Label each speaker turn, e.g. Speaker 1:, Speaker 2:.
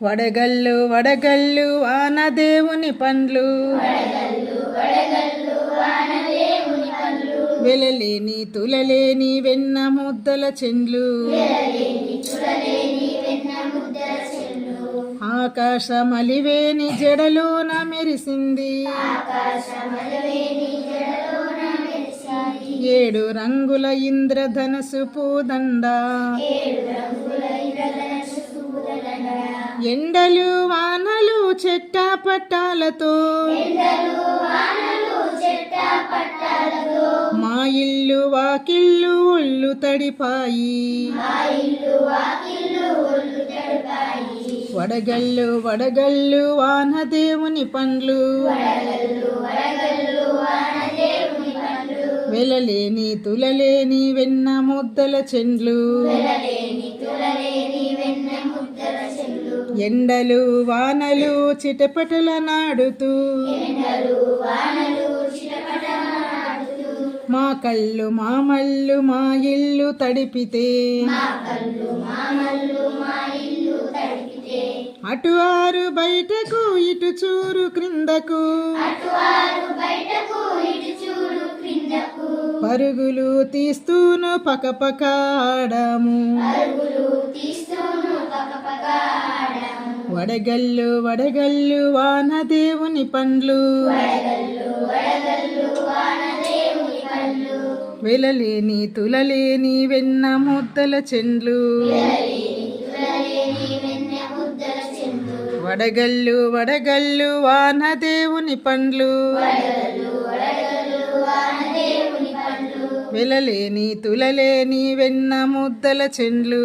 Speaker 1: వడగళ్ళు వడగళ్ళు వానదేవుని పండ్లు వెలలేని తులలేని వెన్న ముద్దల చెండ్లు ఆకాశమలివేని జడలోన మెరిసింది ఏడు రంగుల ఇంద్రధనసు పూదండ ఎండలు వానలు చెట్టాపట్టాలతో మా ఇల్లు వాకిళ్ళు ఒళ్ళు తడిపాయి వడగళ్ళు వడగళ్ళు వానదేవుని పండ్లు వెలలేని తులలేని వెన్న ముద్దల చెండ్లు ఎండలు వానలు చిటపటల నాడుతూ మా కళ్ళు మామల్లు మా ఇల్లు తడిపితే అటు ఆరు బయటకు ఇటు చూరు క్రిందకు పరుగులు తీస్తూను పకపక ఆడాము వడగళ్ళు వడగళ్ళు వానదేవుని పండ్లు వెలలేని తులలేని వెన్న ముద్దల చెండ్లు వడగళ్ళు వడగళ్ళు వానదేవుని పండ్లు వెలలేని తులలేని వెన్న ముద్దల చెండ్లు